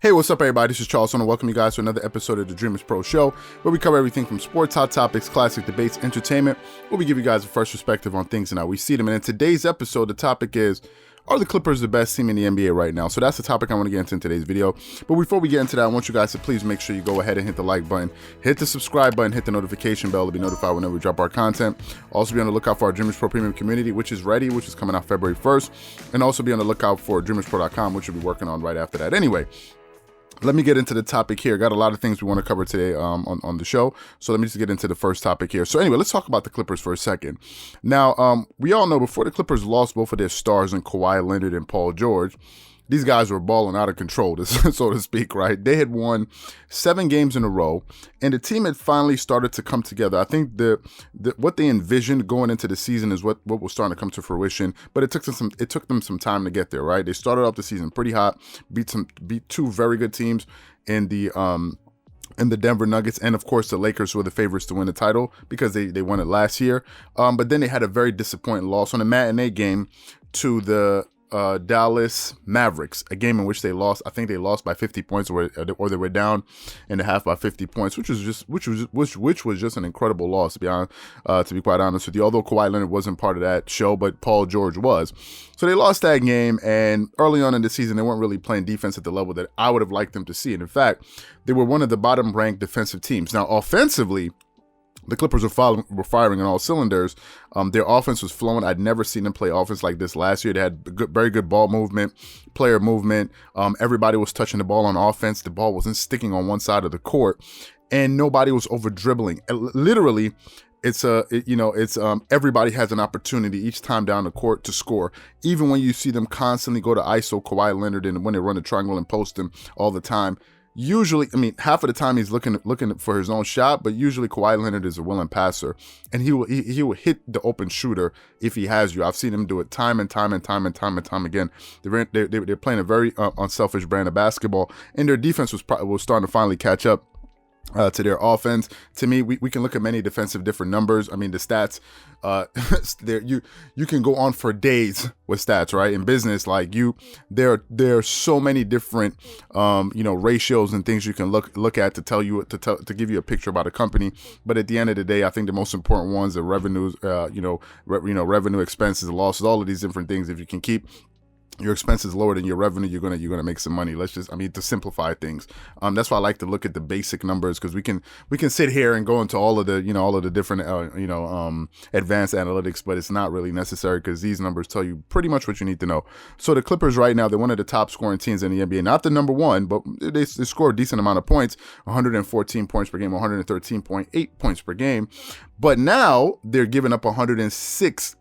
Hey, what's up, everybody? This is Charles. I want to welcome you guys to another episode of the Dreamerspro Show, where we cover everything from sports, hot topics, classic debates, entertainment, where we give you guys a fresh perspective on things and how we see them. And in today's episode, the topic is, are the Clippers the best team in the NBA right now? So that's the topic I want to get into in today's video. But before we get into that, I want you guys to please make sure you go ahead and hit the like button, hit the subscribe button, hit the notification bell to be notified whenever we drop our content. Also be on the lookout for our Dreamerspro Premium community, which is ready, which is coming out February 1st. And also be on the lookout for Dreamerspro.com, which we'll be working on right after that. Anyway, let me get into the topic here. Got a lot of things we want to cover today on the show. So let me just get into the first topic here. So anyway, let's talk about the Clippers for a second. Now, we all know before the Clippers lost both of their stars in Kawhi Leonard and Paul George, these guys were balling out of control, so to speak, right? They had won 7 games in a row, and the team had finally started to come together. I think what they envisioned going into the season is what was starting to come to fruition, but it took them some time to get there, right? They started off the season pretty hot, beat 2 very good teams in the Denver Nuggets, and of course the Lakers, who were the favorites to win the title because they won it last year. But then they had a very disappointing loss on a matinee game to the Dallas Mavericks, a game in which they lost. I think they lost by 50 points, or they were down in the half by 50 points, which was just an incredible loss, to be quite honest with you. Although Kawhi Leonard wasn't part of that show, but Paul George was. So they lost that game, and early on in the season, they weren't really playing defense at the level that I would have liked them to see. And in fact, they were one of the bottom-ranked defensive teams. Now, offensively, the Clippers were firing on all cylinders. Their offense was flowing. I'd never seen them play offense like this last year. They had very good ball movement, player movement. Everybody was touching the ball on offense. The ball wasn't sticking on one side of the court, and nobody was over dribbling. Literally, everybody has an opportunity each time down the court to score. Even when you see them constantly go to ISO Kawhi Leonard, and when they run the triangle and post him all the time. Usually, half of the time he's looking for his own shot, but usually Kawhi Leonard is a willing passer, and he will hit the open shooter if he has you. I've seen him do it time and time again. They're playing a very unselfish brand of basketball, and their defense was starting to finally catch up to their offense. To me, we can look at many defensive different numbers. The stats, you can go on for days with stats, right? In business, there are so many different ratios and things you can look at to give you a picture about a company. But at the end of the day, I think the most important ones are revenues, revenue, expenses, losses, all of these different things. If you can keep your expenses lower than your revenue, you're gonna make some money. To simplify things. That's why I like to look at the basic numbers, because we can sit here and go into all of the different advanced analytics, but it's not really necessary, because these numbers tell you pretty much what you need to know. So the Clippers right now, they're one of the top scoring teams in the NBA. Not the number one, but they score a decent amount of points, 114 points per game, 113.8 points per game. But now they're giving up 106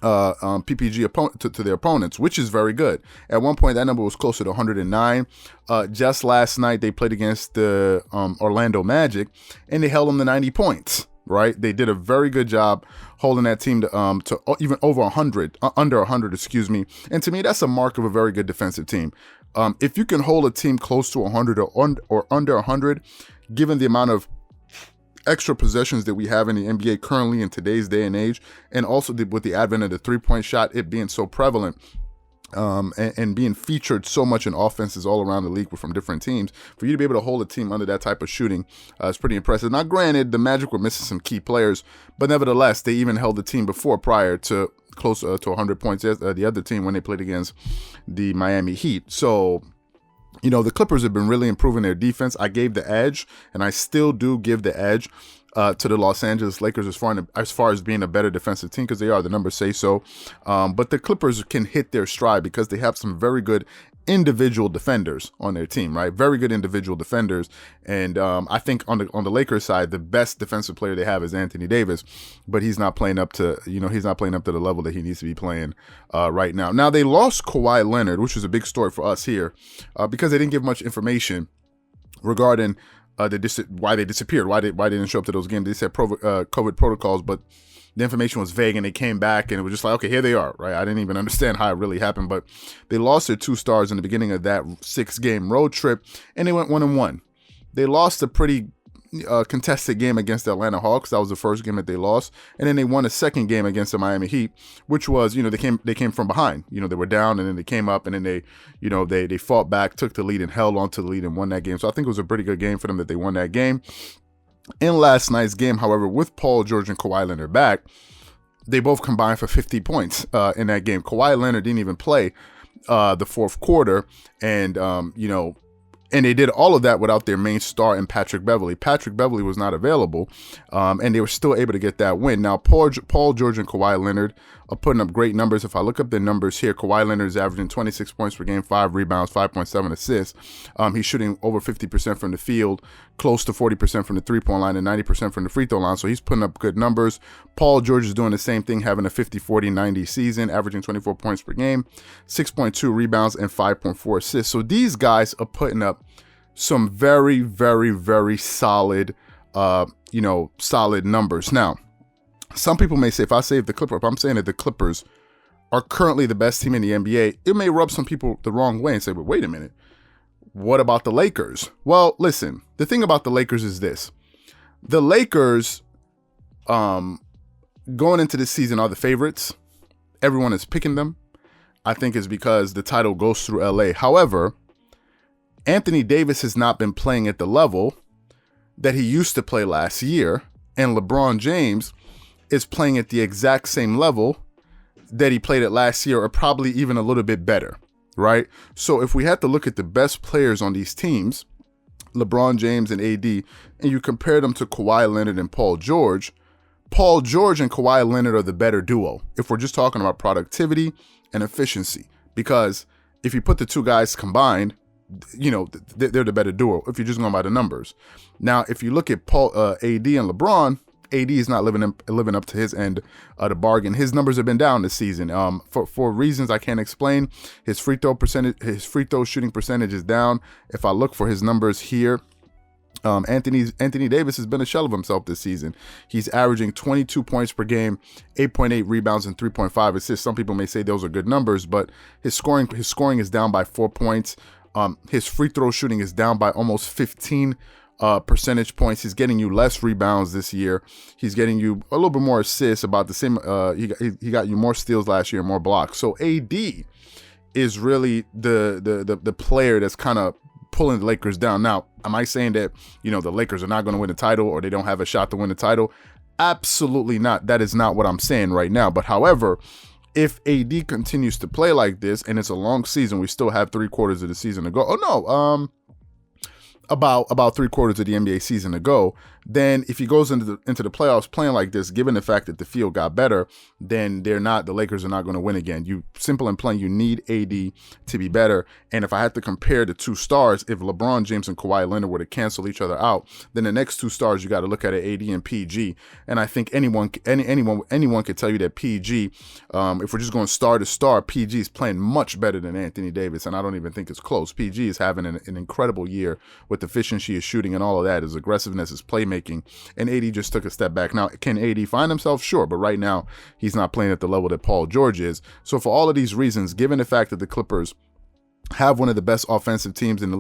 PPG to their opponents, which is very good. At one point, that number was closer to 109. Just last night, they played against the Orlando Magic, and they held them to 90 points. Right? They did a very good job holding that team to even over 100, under 100, excuse me. And to me, that's a mark of a very good defensive team. If you can hold a team close to 100 or under 100, given the amount of extra possessions that we have in the NBA currently in today's day and age, and also with the advent of the three-point shot, it being so prevalent and being featured so much in offenses all around the league from different teams, for you to be able to hold a team under that type of shooting is pretty impressive. Now, granted, the Magic were missing some key players, but nevertheless, they even held the team prior to close to 100 points, the other team, when they played against the Miami Heat. So, the Clippers have been really improving their defense. I gave the edge, and I still do give the edge to the Los Angeles Lakers as far as being a better defensive team, because they are. The numbers say so. But the Clippers can hit their stride because they have some very good individual defenders on their team, right? Very good individual defenders. And I think on the Lakers side, the best defensive player they have is Anthony Davis, but he's not playing up to the level that he needs to be playing right now. Now, they lost Kawhi Leonard, which was a big story for us here, because they didn't give much information regarding why they disappeared, why they didn't show up to those games. They said COVID protocols, but the information was vague, and they came back, and it was just like, okay, here they are, right? I didn't even understand how it really happened, but they lost their 2 stars in the beginning of that 6-game road trip, and they went 1-1. They lost a pretty contested game against the Atlanta Hawks. That was the first game that they lost. And then they won a second game against the Miami Heat, which was, they came from behind. They were down and then they came up and then they fought back, took the lead and held on to the lead and won that game. So I think it was a pretty good game for them that they won that game. In last night's game, however, with Paul George and Kawhi Leonard back, they both combined for 50 points in that game. Kawhi Leonard didn't even play the fourth quarter, and and they did all of that without their main star in Patrick Beverley. Patrick Beverley was not available, and they were still able to get that win. Now, Paul George and Kawhi Leonard are putting up great numbers. If I look up their numbers here, Kawhi Leonard is averaging 26 points per game, 5 rebounds, 5.7 assists. He's shooting over 50% from the field, close to 40% from the three-point line, and 90% from the free throw line. So he's putting up good numbers. Paul George is doing the same thing, having a 50-40-90 season, averaging 24 points per game, 6.2 rebounds, and 5.4 assists. So these guys are putting up some very, very, very solid, solid numbers. Now, some people may say, if I'm saying that the Clippers are currently the best team in the NBA, it may rub some people the wrong way and say, but wait a minute, what about the Lakers? Well, listen, the thing about the Lakers is this. The Lakers, going into this season, are the favorites. Everyone is picking them. I think it's because the title goes through LA. However, Anthony Davis has not been playing at the level that he used to play last year, and LeBron James is playing at the exact same level that he played at last year, or probably even a little bit better, right? So if we had to look at the best players on these teams, LeBron James and AD, and you compare them to Kawhi Leonard and Paul George and Kawhi Leonard are the better duo if we're just talking about productivity and efficiency. Because if you put the two guys combined, they're the better duo if you're just going by the numbers. Now, if you look at AD and LeBron, AD is not living up to his end of the bargain. His numbers have been down this season for reasons I can't explain. His free throw shooting percentage is down. If I look for his numbers here, Anthony Davis has been a shell of himself this season. He's averaging 22 points per game, 8.8 rebounds, and 3.5 assists. Some people may say those are good numbers, but his scoring is down by 4 points. His free throw shooting is down by almost 15 percentage points. He's getting you less rebounds this year. He's getting you a little bit more assists, about the same. He got you more steals last year, more blocks. So AD is really the player that's kind of pulling the Lakers down. Now, am I saying that the Lakers are not going to win the title or they don't have a shot to win the title? Absolutely not. That is not what I'm saying right now. But however, if AD continues to play like this, and it's a long season, we still have 3/4 of the season to go. Oh no, about 3/4 of the NBA season to go. Then if he goes into the playoffs playing like this, given the fact that the field got better, then the Lakers are not going to win again. Simple and plain, you need AD to be better. And if I had to compare the two stars, if LeBron James and Kawhi Leonard were to cancel each other out, then the next two stars you got to look at AD and PG. And I think anyone could tell you that PG, if we're just going star to star, PG is playing much better than Anthony Davis, and I don't even think it's close. PG is having an incredible year with efficiency, his shooting, and all of that, his aggressiveness, his playmaking. And AD just took a step back. Now, can AD find himself? Sure, but right now he's not playing at the level that Paul George is. So for all of these reasons, given the fact that the Clippers have one of the best offensive teams in the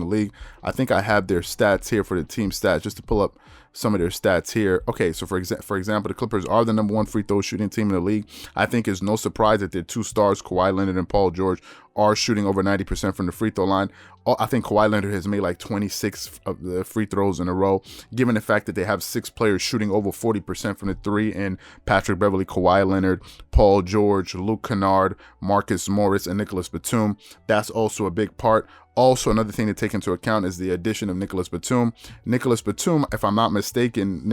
league, I think I have their stats here for the team stats, just to pull up some of their stats here. Okay, so for example, the Clippers are the number one free throw shooting team in the league. I think it's no surprise that their two stars, Kawhi Leonard and Paul George, are shooting over 90% from the free throw line. I think Kawhi Leonard has made like 26 of the free throws in a row, given the fact that they have 6 players shooting over 40% from the three, and Patrick Beverley, Kawhi Leonard, Paul George, Luke Kennard, Marcus Morris, and Nicolas Batum. That's also a big part. Also, another thing to take into account is the addition of Nicolas Batum. Nicolas Batum, if I'm not mistaken,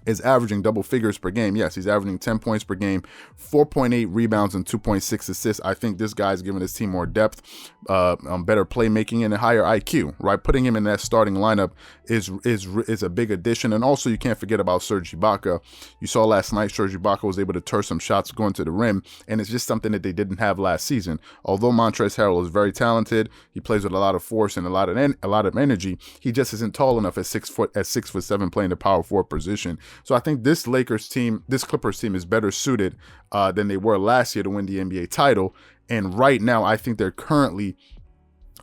is averaging double figures per game. Yes, he's averaging 10 points per game, 4.8 rebounds, and 2.6 assists. I think this guy's giving his team more depth, better playmaking, and a higher IQ, right? Putting him in that starting lineup is a big addition. And also, you can't forget about Serge Ibaka. You saw last night, Serge Ibaka was able to turn some shots going to the rim, and it's just something that they didn't have last season. Although Montrezl Harrell is very talented, he plays with a lot of force and a lot of energy, he just isn't tall enough at 6'7", playing the power forward position. So I think this Clippers team is better suited than they were last year to win the NBA title. And right now, I think they're currently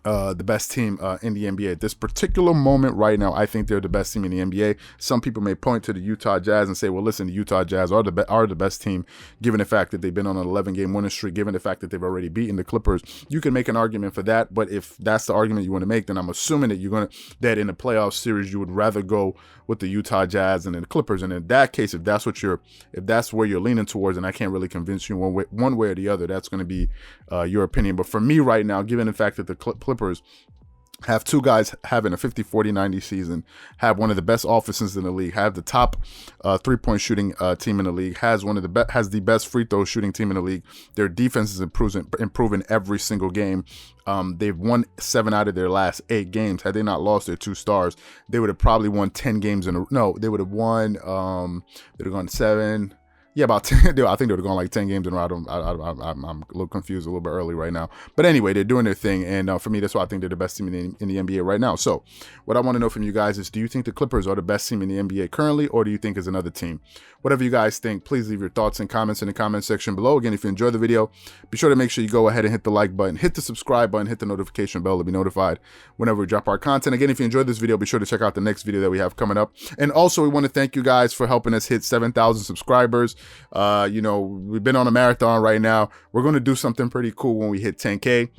the best team in the NBA. At this particular moment right now, I think they're the best team in the NBA. Some people may point to the Utah Jazz and say, well, listen, the Utah Jazz are the best team, given the fact that they've been on an 11-game winning streak, given the fact that they've already beaten the Clippers. You can make an argument for that, but if that's the argument you want to make, then I'm assuming that in the playoff series, you would rather go with the Utah Jazz and the Clippers. And in that case, if that's where you're leaning towards, and I can't really convince you one way or the other, that's going to be your opinion. But for me right now, given the fact that the Clippers have two guys having a 50, 40, 90 season, have one of the best offenses in the league, have the top three-point shooting team in the league, has the best free throw shooting team in the league. Their defense is improving every single game. They've won 7 out of their last 8 games. Had they not lost their 2 stars, they would have probably won 10 games they would have won. They'd have gone 7. Yeah, about 10. I think they would have gone like 10 games in a row. I'm a little confused a little bit early right now. But anyway, they're doing their thing. And for me, that's why I think they're the best team in the NBA right now. So what I want to know from you guys is, do you think the Clippers are the best team in the NBA currently, or do you think it's another team? Whatever you guys think, please leave your thoughts and comments in the comment section below. Again, if you enjoyed the video, be sure to make sure you go ahead and hit the like button, hit the subscribe button, hit the notification bell to be notified whenever we drop our content. Again, if you enjoyed this video, be sure to check out the next video that we have coming up. And also, we want to thank you guys for helping us hit 7,000 subscribers. We've been on a marathon right now. We're going to do something pretty cool when we hit 10K.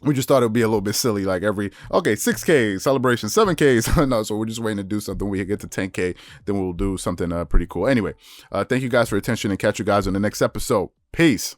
We just thought it would be a little bit silly, like 6K celebration, 7K. No, so we're just waiting to do something. We get to 10K, then we'll do something pretty cool. Anyway, thank you guys for your attention, and catch you guys on the next episode. Peace.